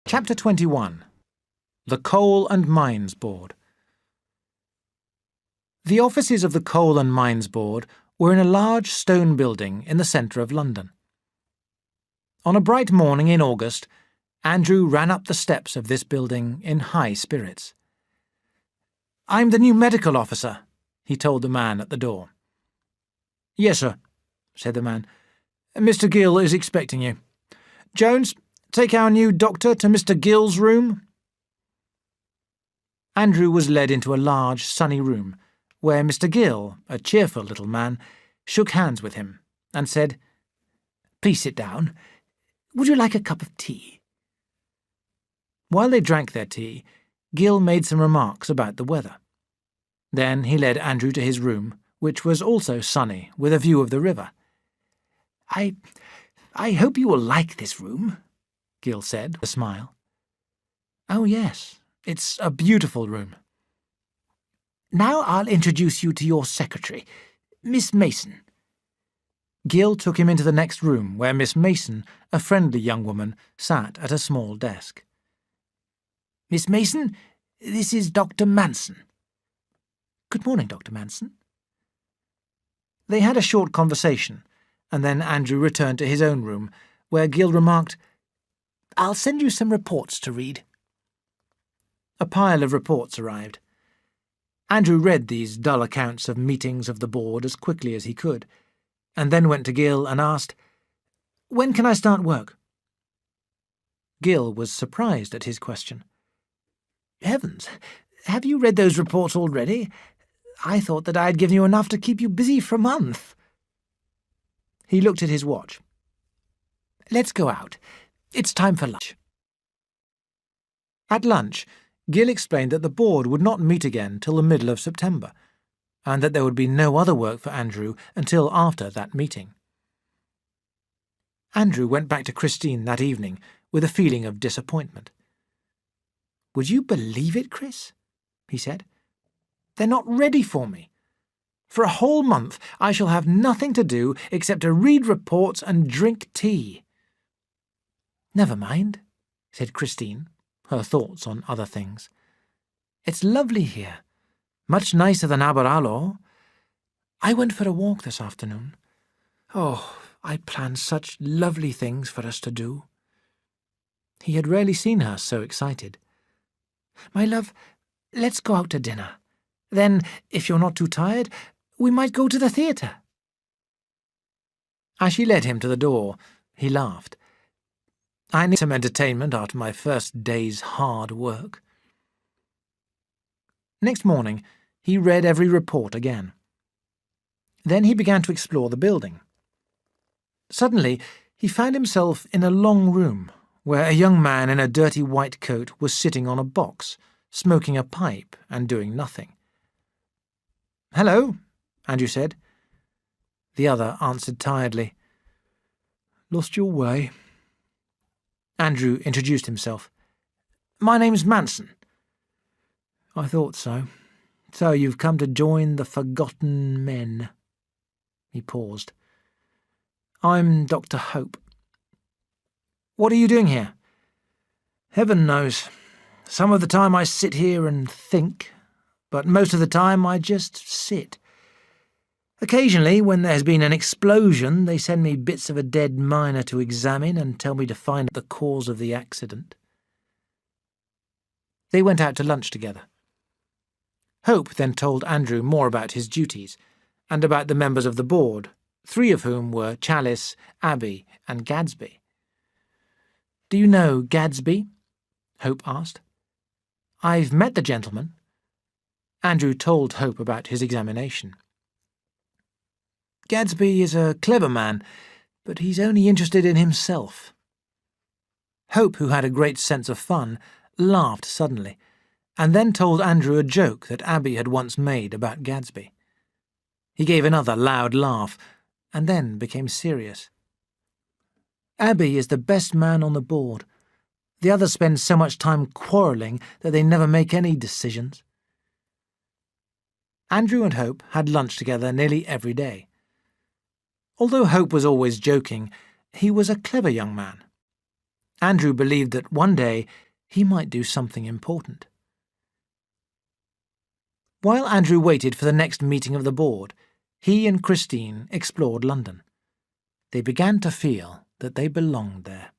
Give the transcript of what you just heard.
Chapter 21. The Coal and Mines Board. The offices of the Coal and Mines Board were in a large stone building in the centre of London. On a bright morning in August, Andrew ran up the steps of this building in high spirits. "I'm the new medical officer," he told the man at the door. "Yes, sir," said the man. "Mr. Gill is expecting you. Jones, take our new doctor to Mr. Gill's room." Andrew was led into a large, sunny room, where Mr. Gill, a cheerful little man, shook hands with him and said, "Please sit down. Would you like a cup of tea?" While they drank their tea, Gill made some remarks about the weather. Then he led Andrew to his room, which was also sunny, with a view of the river. I hope you will like this room," Gill said, with a smile. "Oh, yes, it's a beautiful room." "Now I'll introduce you to your secretary, Miss Mason." Gill took him into the next room, where Miss Mason, a friendly young woman, sat at a small desk. "Miss Mason, this is Dr. Manson." "Good morning, Dr. Manson." They had a short conversation, and then Andrew returned to his own room, where Gill remarked, "I'll send you some reports to read." A pile of reports arrived. Andrew read these dull accounts of meetings of the board as quickly as he could, and then went to Gill and asked, "When can I start work?" Gill was surprised at his question. "Heavens, have you read those reports already? I thought that I had given you enough to keep you busy for a month." He looked at his watch. "Let's go out. It's time for lunch." At lunch, Gill explained that the board would not meet again till the middle of September, and that there would be no other work for Andrew until after that meeting. Andrew went back to Christine that evening with a feeling of disappointment. "Would you believe it, Chris?" he said. "They're not ready for me. For a whole month I shall have nothing to do except to read reports and drink tea." "Never mind," said Christine, her thoughts on other things. "It's lovely here, much nicer than Aberalour. I went for a walk this afternoon. Oh, I planned such lovely things for us to do." He had rarely seen her so excited. "My love, let's go out to dinner. Then, if you're not too tired, we might go to the theatre." As she led him to the door, he laughed. "I need some entertainment after my first day's hard work." Next morning, he read every report again. Then he began to explore the building. Suddenly, he found himself in a long room, where a young man in a dirty white coat was sitting on a box, smoking a pipe and doing nothing. "Hello," Andrew said. The other answered tiredly, "Lost your way." Andrew introduced himself. "My name's Manson." "I thought so. So you've come to join the Forgotten Men." He paused. "I'm Dr. Hope." "What are you doing here?" "Heaven knows. Some of the time I sit here and think, but most of the time I just sit. Occasionally, when there has been an explosion, they send me bits of a dead miner to examine and tell me to find the cause of the accident." They went out to lunch together. Hope then told Andrew more about his duties, and about the members of the board, 3 of whom were Chalice, Abbey, and Gadsby. "Do you know Gadsby?" Hope asked. "I've met the gentleman." Andrew told Hope about his examination. "Gadsby is a clever man, but he's only interested in himself." Hope, who had a great sense of fun, laughed suddenly, and then told Andrew a joke that Abbey had once made about Gadsby. He gave another loud laugh, and then became serious. "Abbey is the best man on the board. The others spend so much time quarrelling that they never make any decisions." Andrew and Hope had lunch together nearly every day. Although Hope was always joking, he was a clever young man. Andrew believed that one day he might do something important. While Andrew waited for the next meeting of the board, he and Christine explored London. They began to feel that they belonged there.